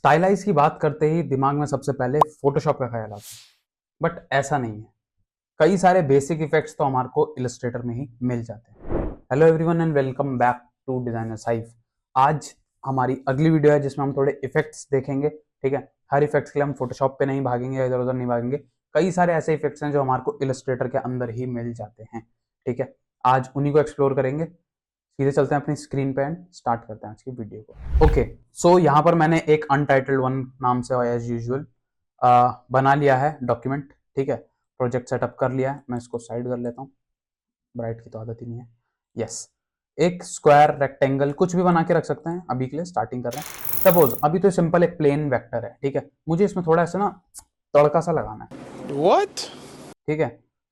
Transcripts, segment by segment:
Stylise की बात करते ही दिमाग में सबसे पहले फोटोशॉप का ख्याल आता है, बट ऐसा नहीं है। कई सारे बेसिक इफेक्ट्स तो हमारे को इलस्ट्रेटर में ही मिल जाते हैं। Hello everyone and welcome back to designer Saif. आज हमारी अगली वीडियो है जिसमें हम थोड़े इफेक्ट्स देखेंगे। ठीक है, हर इफेक्ट्स के लिए हम फोटोशॉप पे नहीं भागेंगे या इधर उधर नहीं भागेंगे। कई सारे ऐसे इफेक्ट्स हैं जो हमारे को इलस्ट्रेटर के अंदर ही मिल जाते हैं। ठीक है, आज उन्हीं को एक्सप्लोर करेंगे। सीधे चलते हैं अपनी स्क्रीन पे एंड स्टार्ट करते हैं आज की वीडियो को। ओके, सो यहाँ पर मैंने एक अनटाइटल्ड वन नाम से एज यूजुअल बना लिया है डॉक्यूमेंट। ठीक है, प्रोजेक्ट सेटअप कर लिया है। मैं इसको साइड कर लेता हूँ, ब्राइट की तो आदत ही नहीं है। यस, एक स्क्वायर रेक्टेंगल कुछ भी बना के रख सकते हैं। अभी के लिए स्टार्टिंग कर रहे हैं। सपोज अभी तो सिंपल एक प्लेन वेक्टर है। ठीक है, मुझे इसमें थोड़ा ऐसा ना तड़का सा लगाना है। What? ठीक है,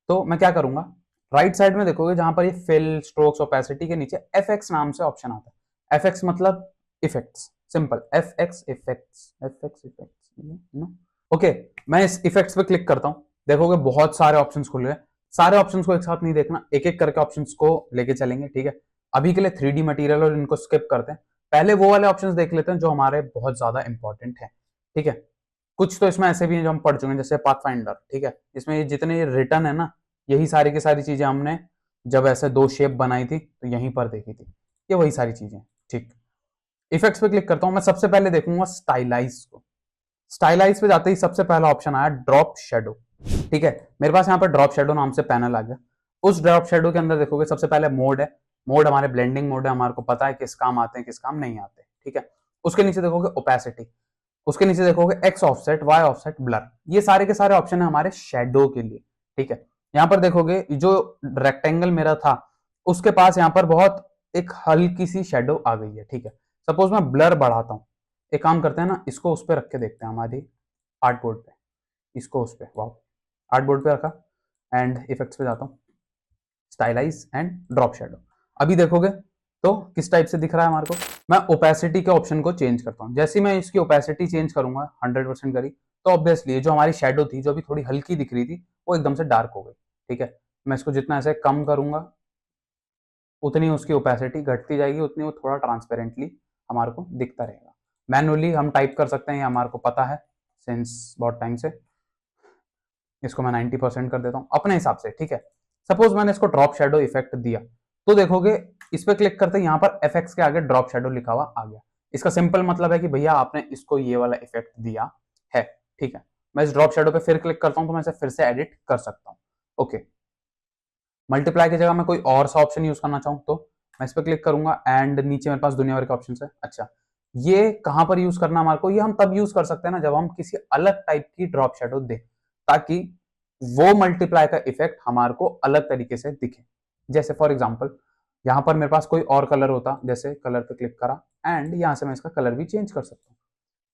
तो मैं क्या करूंगा, राइट साइड में देखोगे जहां पर ये फिल स्ट्रोक्स ओपेसिटी के नीचे FX नाम से ऑप्शन आता है। FX मतलब effects, simple FX effects, FX effects. Okay, मैं इस इफेक्ट्स पे क्लिक करता हूं, देखोगे बहुत सारे ऑप्शंस खुल गए। सारे ऑप्शंस को एक साथ नहीं देखना, एक एक करके ऑप्शंस को लेके चलेंगे। ठीक है, अभी के लिए 3D मटेरियल और इनको स्किप करते हैं। पहले वो वाले ऑप्शंस देख लेते हैं जो हमारे बहुत ज्यादा इंपॉर्टेंट है। ठीक है, कुछ तो इसमें ऐसे भी हैं जो हम पढ़ चुके हैं, जैसे पाथफाइंडर। ठीक है, इसमें ये जितने रिटर्न है ना, यही सारी की सारी चीजें हमने जब ऐसे दो शेप बनाई थी तो यहीं पर देखी थी। ये वही सारी चीजें। ठीक, इफेक्ट्स पे क्लिक करता हूं। मैं सबसे पहले देखूंगा स्टाइलाइज को। स्टाइलाइज पे जाते ही सबसे पहला ऑप्शन आया ड्रॉप शेडो। ठीक है, मेरे पास यहाँ पर ड्रॉप शेडो नाम से पैनल आ गया। उस ड्रॉप शेडो के अंदर देखोगे सबसे पहले मोड है। मोड हमारे ब्लेंडिंग मोड है, हमारे को पता है किस काम आते हैं किस काम नहीं आते। ठीक है, उसके नीचे देखोगे ओपेसिटी, उसके नीचे देखोगे X offset, Y offset, blur. ये सारे के सारे ऑप्शन है हमारे शेडो के लिए। ठीक है, यहाँ पर देखोगे जो रेक्टेंगल मेरा था उसके पास यहाँ पर बहुत एक हल्की सी शेडो आ गई है। ठीक है, सपोज मैं ब्लर बढ़ाता हूँ। एक काम करते हैं ना, इसको उस पर रख के देखते हैं हमारी आर्ट बोर्ड पे। इसको उस पर, वाह, आर्ट बोर्ड पे रखा एंड इफेक्ट्स पे जाता हूँ, स्टाइलाइज एंड ड्रॉप शेडो। अभी देखोगे तो किस टाइप से दिख रहा है हमारे को। मैं ओपेसिटी के ऑप्शन को चेंज करता हूँ। जैसे मैं इसकी ओपेसिटी चेंज करूंगा 100% करी, तो ऑब्वियसली जो हमारी शेडो थी जो अभी थोड़ी हल्की दिख रही थी वो एकदम से डार्क हो गई। ठीक है, मैं इसको जितना ऐसे कम करूंगा उतनी उसकी ओपेसिटी घटती जाएगी, उतनी वो थोड़ा ट्रांसपेरेंटली हमारे को दिखता रहेगा। मैनुअली हम टाइप कर सकते हैं, ये हमारे को पता है सिंस बहुत टाइम से। इसको मैं 90% कर देता हूँ अपने हिसाब से। ठीक है, सपोज मैंने इसको ड्रॉप शेडो इफेक्ट दिया, तो देखोगे इस पे क्लिक करते यहाँ पर FX के आगे ड्रॉप शेडो लिखा हुआ आ गया। इसका सिंपल मतलब है कि भैया आपने इसको ये वाला इफेक्ट दिया है। ठीक है, मैं इस ड्रॉप शेडो पे फिर क्लिक करता हूँ तो मैं इसे फिर से एडिट कर सकता हूँ। ओके, मल्टीप्लाई की जगह मैं कोई और सा ऑप्शन यूज करना चाहूँ तो मैं इस पर क्लिक करूंगा एंड नीचे मेरे पास दुनिया भर के ऑप्शन है। अच्छा, ये कहां पर यूज करना हमारे को, ये हम तब यूज कर सकते हैं ना जब हम किसी अलग टाइप की ड्रॉप शेडो दें, ताकि वो मल्टीप्लाई का इफेक्ट हमारे को अलग तरीके से दिखे। जैसे फॉर एग्जाम्पल यहां पर मेरे पास कोई और कलर होता, जैसे कलर पे क्लिक करा एंड यहां से मैं इसका कलर भी चेंज कर सकता हूँ।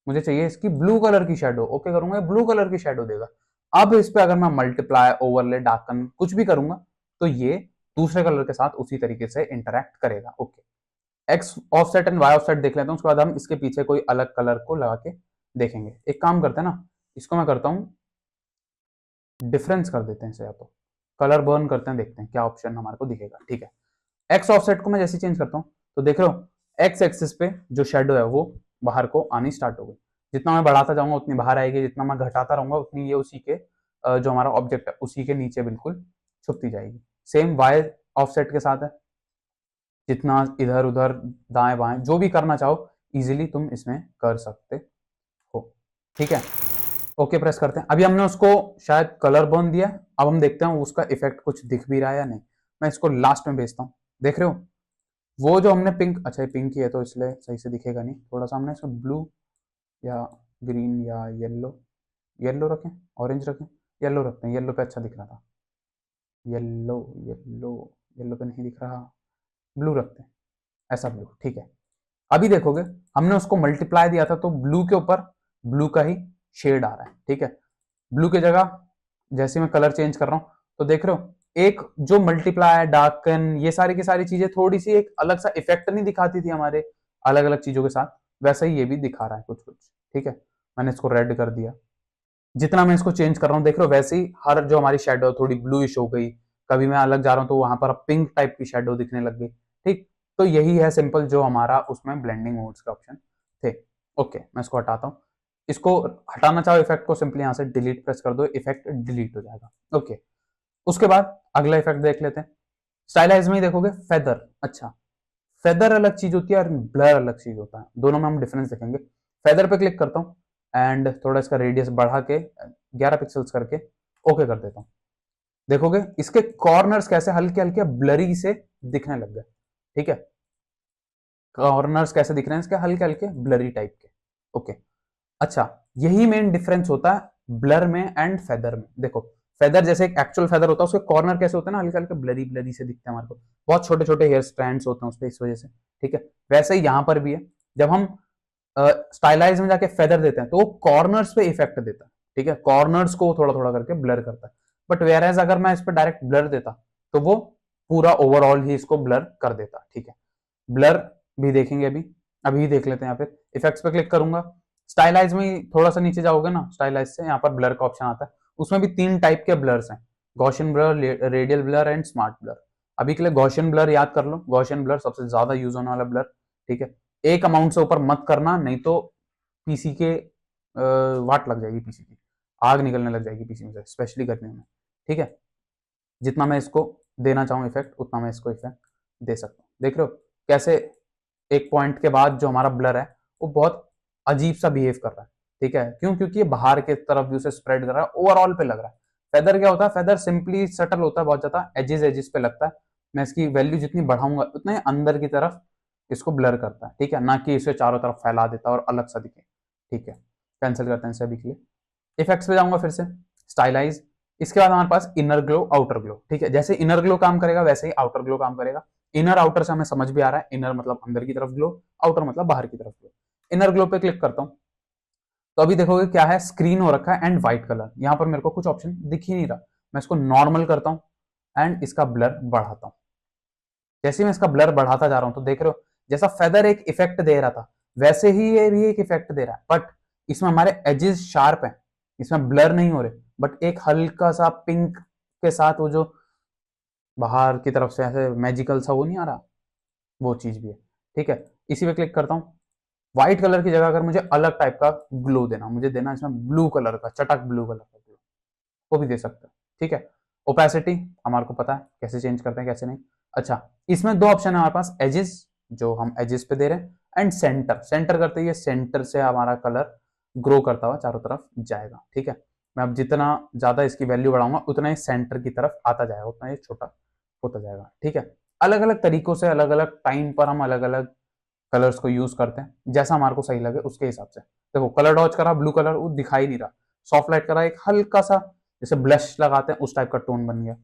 मुझे चाहिए इसकी ब्लू कलर की शेडो, ओके करूंगा, ब्लू कलर की शेडो देगा। अब इस पे अगर मैं मल्टीप्लाई, ओवरले, डार्कन कुछ भी करूंगा तो ये दूसरे कलर के साथ उसी तरीके से इंटरेक्ट करेगा। Okay, x offset and y offset देख लेते हैं, उसके बाद हम इसके पीछे कोई अलग कलर को लगा के देखेंगे। एक काम करते हैं ना, इसको मैं करता हूँ डिफरेंस कर देते हैं इसे, या तो कलर बर्न करते हैं, देखते हैं क्या ऑप्शन हमारे को दिखेगा। ठीक है, एक्स ऑफसेट को मैं जैसे चेंज करता हूँ तो देख रहे हो एक्स एक्सिस पे जो शेडो है वो बाहर को आनी स्टार्ट हो गई। जितना मैं बढ़ाता जाऊंगा उतनी बाहर आएगी, जितना मैं घटाता रहूंगा उतनी ये उसी के जो हमारा ऑब्जेक्ट है उसी के नीचे बिल्कुल छुपती जाएगी। सेम वाई ऑफसेट के साथ है, जितना इधर उधर दाएं बाएं जो भी करना चाहो इजीली तुम इसमें कर सकते हो। ठीक है, ओके प्रेस करते हैं। अभी हमने उसको शायद कलर बर्न दिया, अब हम देखते हैं उसका इफेक्ट कुछ दिख भी रहा है या नहीं। मैं इसको लास्ट में भेजता हूँ, देख रहे हो वो जो हमने पिंक, अच्छा ये पिंक ही है तो इसलिए सही से दिखेगा नहीं, थोड़ा सा हमने इसमें ब्लू या ग्रीन या येलो, येलो रखें, ऑरेंज रखें, येलो रखते हैं, येलो पे अच्छा दिख रहा था। येलो येलो येलो पे नहीं दिख रहा, ब्लू रखते हैं, ऐसा ब्लू। ठीक है, अभी देखोगे हमने उसको मल्टीप्लाई दिया था तो ब्लू के ऊपर ब्लू का ही शेड आ रहा है। ठीक है, ब्लू की जगह जैसे मैं कलर चेंज कर रहा हूं तो देख रहे हो एक जो मल्टीप्लाई, डार्कन, ये सारी की सारी चीजें थोड़ी सी एक अलग सा इफेक्ट नहीं दिखाती थी हमारे अलग अलग चीजों के साथ, वैसा ही ये भी दिखा रहा है कुछ कुछ। ठीक है, मैंने इसको रेड कर दिया, जितना मैं इसको चेंज कर रहा हूँ देख रहे हो वैसे ही हर जो हमारी शेडो थोड़ी ब्लूइश हो गई। कभी मैं अलग जा रहा हूँ तो वहां पर पिंक टाइप की शेडो दिखने लग गई। ठीक, तो यही है सिंपल जो हमारा उसमें ब्लेंडिंग मोड्स का ऑप्शन थे। ओके, मैं इसको हटाता हूँ। इसको हटाना चाहो इफेक्ट को, सिंपली यहाँ से डिलीट प्रेस कर दो, इफेक्ट डिलीट हो जाएगा। ओके, उसके बाद अगला इफेक्ट देख लेते हैं। स्टाइलाइज में ही देखोगे फेदर। अच्छा, फेदर अलग चीज होती है और ब्लर अलग चीज होता है, दोनों में हम डिफरेंस देखेंगे। फेदर पे क्लिक करता हूँ एंड थोड़ा इसका रेडियस बढ़ा के 11 पिक्सल्स करके ओके कर देता हूँ। देखोगे इसके कॉर्नर्स कैसे हल्के हल्के ब्लरी से दिखने लग गए। ठीक है, कॉर्नर्स कैसे दिख रहे हैं इसके, हल्के हल्के ब्लरी टाइप के। ओके, अच्छा, यही मेन डिफरेंस होता है ब्लर में एंड फेदर में। देखो, फेदर जैसे एक एक्चुअल फेदर होता है, उसके कॉर्नर कैसे होते हैं ना, हल्के हल्के ब्लरी ब्लरी से दिखते हैं हमारे को, बहुत छोटे छोटे हेयर स्ट्रैंड्स होते हैं उस पर, इस वजह से। ठीक है, वैसे ही यहां पर भी है, जब हम स्टाइलाइज में जाके फेदर देते हैं तो वो कॉर्नर्स पे इफेक्ट देता है। ठीक है, कॉर्नर्स को थोड़ा थोड़ा करके ब्लर करता है। बट वेयर एज अगर मैं इस पर डायरेक्ट ब्लर देता तो वो पूरा ओवरऑल ही इसको ब्लर कर देता। ठीक है, ब्लर भी देखेंगे अभी, अभी देख लेते हैं। यहाँ पे इफेक्ट्स पे क्लिक करूंगा, स्टाइलाइज में थोड़ा सा नीचे जाओगे ना, स्टाइलाइज से यहाँ पर ब्लर का ऑप्शन आता है। उसमें भी 3 टाइप के ब्लर्स हैं, Gaussian blur, radial blur and smart blur. अभी के लिए गॉसियन ब्लर याद कर लो, गॉसियन ब्लर सबसे ज्यादा यूज होने वाला ब्लर। ठीक है, एक अमाउंट से ऊपर मत करना, नहीं तो पीसी के वाट लग जाएगी, पीसी की आग निकलने लग जाएगी पीसी में से, स्पेशली गर्मियों में। ठीक है, जितना मैं इसको देना चाहूँ इफेक्ट, उतना मैं इसको इफेक्ट दे सकता हूँ। देख रहे हो कैसे एक पॉइंट के बाद जो हमारा ब्लर है वो बहुत अजीब सा बिहेव कर रहा है। ठीक है, क्यों? क्योंकि ये बाहर के तरफ भी उसे स्प्रेड कर रहा है, ओवरऑल पे लग रहा है। फेदर क्या होता है, फेदर सिंपली सटल होता है, बहुत ज्यादा एजेस एजेस पे लगता है। मैं इसकी वैल्यू जितनी बढ़ाऊंगा उतने अंदर की तरफ इसको ब्लर करता है। ठीक है, ना कि इसे चारों तरफ फैला देता है और अलग सा दिखे। ठीक है, कैंसिल करते हैं इसे अभी के लिए। इफेक्ट्स पे जाऊंगा फिर से, स्टाइलाइज। इसके बाद हमारे पास इनर ग्लो, आउटर ग्लो। ठीक है, जैसे इनर ग्लो काम करेगा वैसे ही आउटर ग्लो काम करेगा। इनर आउटर से हमें समझ भी आ रहा है, इनर मतलब अंदर की तरफ ग्लो, आउटर मतलब बाहर की तरफ ग्लो। इनर ग्लो पे क्लिक करता हूं तो अभी देखोगे क्या है, स्क्रीन हो रखा है एंड व्हाइट कलर। यहां पर मेरे को कुछ ऑप्शन दिख ही नहीं रहा। मैं इसको नॉर्मल करता हूं एंड इसका ब्लर बढ़ाता हूं। जैसे ही मैं इसका ब्लर बढ़ाता जा रहा हूं तो देख रहे हो जैसा फेदर एक इफेक्ट दे रहा था वैसे ही ये भी एक इफेक्ट दे रहा है, बट इसमें हमारे एजेस शार्प हैं, इसमें ब्लर नहीं हो रहे, बट एक हल्का सा पिंक के साथ वो जो बाहर की तरफ से ऐसे मैजिकल सा वो नहीं आ रहा, वो चीज भी है। ठीक है, इसी पे क्लिक करता हूँ। व्हाइट कलर की जगह अगर मुझे अलग टाइप का ग्लो देना, मुझे देना इसमें ब्लू कलर का, चटक ब्लू कलर का ग्लो, वो भी दे सकते हैं। ठीक है, ओपेसिटी हमारे को पता है कैसे चेंज करते हैं कैसे नहीं। अच्छा, इसमें 2 ऑप्शन है हमारे पास, एजेस जो हम एजेस पे दे रहे हैं एंड सेंटर। सेंटर करते ही सेंटर से हमारा कलर ग्रो करता हुआ चारों तरफ जाएगा। ठीक है, मैं अब जितना ज्यादा इसकी वैल्यू बढ़ाऊंगा उतना ही सेंटर की तरफ आता जाएगा, उतना ही छोटा होता जाएगा। ठीक है, अलग अलग तरीकों से अलग अलग टाइम पर हम अलग अलग कलर्स को यूज करते हैं, जैसा हमारे को सही लगे उसके हिसाब से। देखो, कलर डॉज करा, ब्लू कलर वो दिखाई नहीं रहा, सॉफ्ट लाइट करा, एक हल्का सा जैसे ब्लश लगाते हैं उस टाइप का टोन बन गया,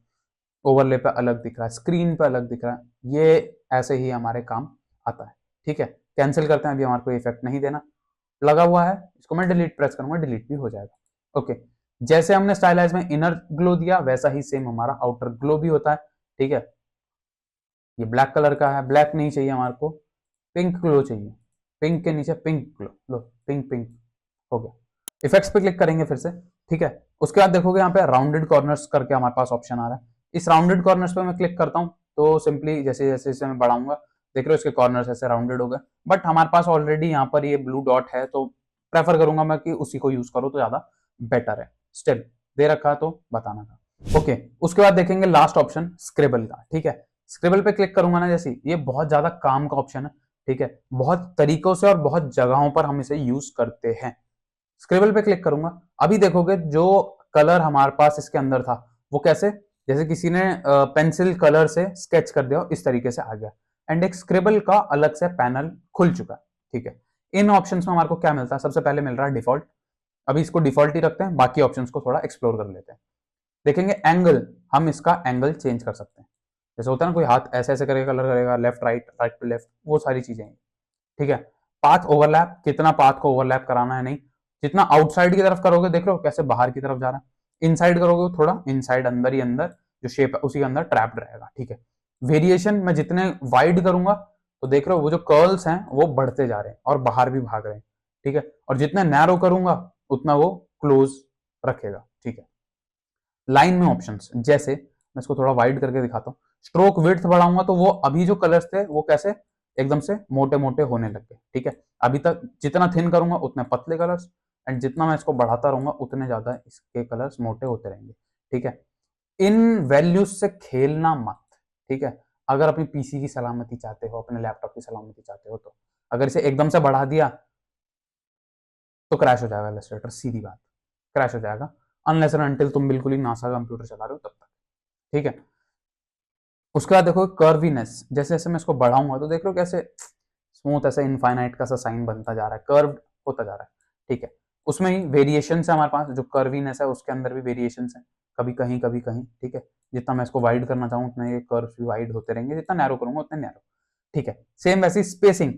ओवरले पे अलग दिख रहा है, स्क्रीन पे अलग दिख रहा है। ये ऐसे ही हमारे काम आता है। ठीक है, कैंसिल करते हैं, अभी हमारे को इफेक्ट नहीं देना। लगा हुआ है, इसको मैं डिलीट प्रेस करूंगा, डिलीट भी हो जाएगा। ओके, जैसे हमने स्टाइलाइज में इनर ग्लो दिया वैसा ही सेम हमारा आउटर ग्लो भी होता है। ठीक है, ये ब्लैक कलर का है, ब्लैक नहीं चाहिए हमारे को, पिंक ग्लो चाहिए, पिंक के नीचे पिंक ग्लो, लो पिंक पिंक हो गया। इफेक्ट्स पे क्लिक करेंगे फिर से। ठीक है, उसके बाद देखोगे यहाँ पे राउंडेड कॉर्नर्स करके हमारे पास ऑप्शन आ रहा है। इस राउंडेड कॉर्नर्स पे मैं क्लिक करता हूँ तो सिंपली जैसे जैसे इसे मैं बढ़ाऊंगा, देख रहे हो इसके कॉर्नर्स ऐसे राउंडेड हो गए। बट हमारे पास ऑलरेडी यहाँ पर ये ब्लू डॉट है तो प्रेफर करूंगा मैं कि उसी को यूज करो तो ज्यादा बेटर है। स्टिल दे रखा तो बताना था। ओके, उसके बाद देखेंगे लास्ट ऑप्शन स्क्रिबल का। ठीक है, स्क्रिबल पे क्लिक करूंगा ना, जैसे ये बहुत ज्यादा काम का ऑप्शन है। ठीक है, बहुत तरीकों से और बहुत जगहों पर हम इसे यूज करते हैं। स्क्रिबल पे क्लिक करूंगा, अभी देखोगे जो कलर हमारे पास इसके अंदर था वो कैसे, जैसे किसी ने पेंसिल कलर से स्केच कर दिया इस तरीके से आ गया, एंड एक स्क्रिबल का अलग से पैनल खुल चुका है। ठीक है, इन ऑप्शंस में हमारे को क्या मिलता है, सबसे पहले मिल रहा है डिफॉल्ट। अभी इसको डिफॉल्ट ही रखते हैं, बाकी ऑप्शंस को थोड़ा एक्सप्लोर कर लेते हैं। देखेंगे एंगल, हम इसका एंगल चेंज कर सकते हैं। जैसे होता है ना, कोई हाथ ऐसे ऐसे करेगा, कलर करेगा, left right, right to left, वो सारी चीजें हैं। ठीक है, पाथ ओवरलैप, कितना पाथ को ओवरलैप कराना है नहीं, जितना आउटसाइड की तरफ करोगे देख रहे हो कैसे बाहर की तरफ जा रहा है, इनसाइड करोगे थोड़ा इनसाइड, अंदर ही अंदर जो शेप है उसी के अंदर ट्रैप्ड रहेगा। ठीक है, वेरिएशन मैं जितने वाइड करूंगा तो देख रहे हो वो जो कर्ल्स हैं वो बढ़ते जा रहे हैं और बाहर भी भाग रहे हैं। ठीक है, और जितना नैरो करूंगा उतना वो क्लोज रखेगा। ठीक है, लाइन में ऑप्शंस, जैसे मैं इसको थोड़ा वाइड करके दिखाता हूँ, स्ट्रोक विड्थ बढ़ाऊंगा तो वो अभी जो कलर्स थे वो कैसे एकदम से मोटे मोटे होने लग गए। ठीक है, अभी तक जितना थिन करूंगा उतने पतले कलर्स, एंड जितना मैं इसको बढ़ाता रहूंगा उतने ज़्यादा इसके कलर्स मोटे होते रहेंगे। ठीक है, इन वैल्यूज से खेलना मत। ठीक है, अगर अपनी पीसी की सलामती चाहते हो, अपने लैपटॉप की सलामती चाहते हो, तो अगर इसे एकदम से बढ़ा दिया तो क्रैश हो जाएगा इलस्ट्रेटर, सीधी बात, क्रैश हो जाएगा, अनलेस एंड अनटिल तुम बिल्कुल ही नासा कंप्यूटर चला रहे हो तब तक। ठीक है, उसके बाद देखो कर्वीनेस, जैसे जैसे मैं इसको बढ़ाऊंगा तो देख लो कैसे स्मूथ ऐसे इनफाइनाइट का सा साइन बनता जा रहा है, कर्व होता जा रहा है। ठीक है, उसमें ही वेरिएशन है हमारे पास, जो कर्वीनेस है उसके अंदर भी वेरिएशन है, कभी कहीं कभी कहीं। ठीक है, जितना मैं इसको वाइड करना चाहूँ उतना ये कर्व भी वाइड होते रहेंगे, जितना नैरो करूंगा उतना नैरो। ठीक है, सेम वैसे स्पेसिंग,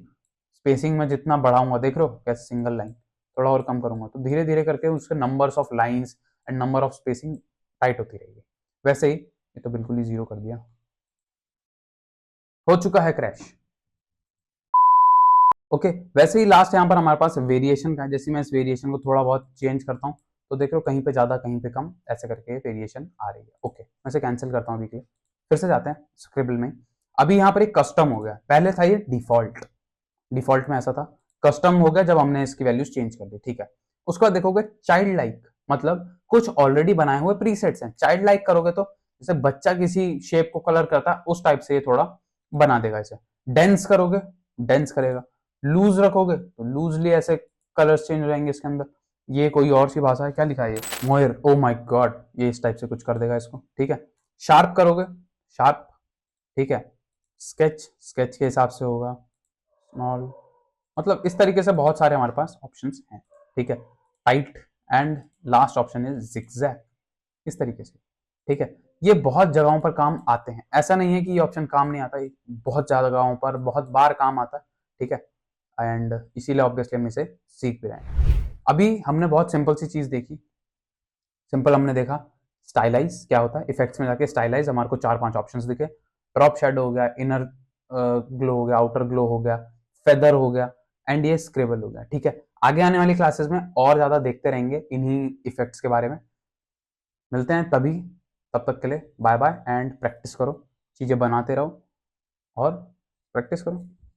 स्पेसिंग में जितना बढ़ाऊंगा देख लो कैसे सिंगल लाइन, थोड़ा और कम करूंगा तो धीरे धीरे करके उसके numbers of lines and number of spacing tight होती रहेगी। वैसे ही ये तो बिल्कुल ही जीरो कर दिया, हो चुका है क्रैश। ओके, वैसे ही लास्ट यहाँ पर हमारे पास वेरिएशन का है, जैसे मैं इस वेरिएशन को थोड़ा बहुत चेंज करता हूँ तो देख लो कहीं पे ज्यादा कहीं पे कम, ऐसे करके वेरिएशन आ रही है। ओके, मैं इसे कैंसिल करता हूँ अभी के लिए, फिर से जाते हैं स्क्रिबल में। अभी यहाँ पर एक कस्टम हो गया, पहले था ये डिफॉल्ट, डिफॉल्ट में ऐसा था, कस्टम हो गया जब हमने इसकी वैल्यूज चेंज कर दी। ठीक है, उसके बाद देखोगे चाइल्ड लाइक, मतलब कुछ ऑलरेडी बनाए हुए प्रीसेट्स हैं। चाइल्ड लाइक करोगे तो जैसे बच्चा किसी शेप को कलर करता है उस टाइप से ये थोड़ा बना देगा इसे। डेंस करोगे, डेंस करेगा। लूज रखोगे तो लूजली ऐसे कलर्स चेंज हो जाएंगे इसके अंदर। ये कोई और सी भाषा है, क्या लिखा है ये, मोयर, ओ माय गॉड, ये इस टाइप से कुछ कर देगा इसको। ठीक है, शार्प करोगे, शार्प। ठीक है, स्केच, स्केच के हिसाब से होगा, स्मॉल, मतलब इस तरीके से बहुत सारे हमारे पास ऑप्शंस हैं। ठीक है, tight, and last option is zigzag, इस तरीके से। ठीक है, ये बहुत जगहों पर काम आते हैं, ऐसा नहीं है कि ये ऑप्शन काम नहीं आता, ये बहुत ज्यादा जगहों पर बहुत बार काम आता है। ठीक है, एंड इसीलिए ऑब्वियसली हम इसे सीख भी रहे हैं। अभी हमने बहुत सिंपल सी चीज देखी, सिंपल हमने देखा स्टाइलाइज क्या होता है, इफेक्ट्स में जाके स्टाइलाइज, हमारे को 4-5 ऑप्शंस दिखे, ड्रॉप शेडो हो गया, इनर ग्लो हो गया, आउटर ग्लो हो गया, फेदर हो गया, एंड ये स्क्रिबल हो गया। ठीक है, आगे आने वाली क्लासेस में और ज्यादा देखते रहेंगे इन्हीं इफेक्ट्स के बारे में। मिलते हैं तभी, तब तक के लिए बाय बाय, एंड प्रैक्टिस करो, चीजें बनाते रहो और प्रैक्टिस करो।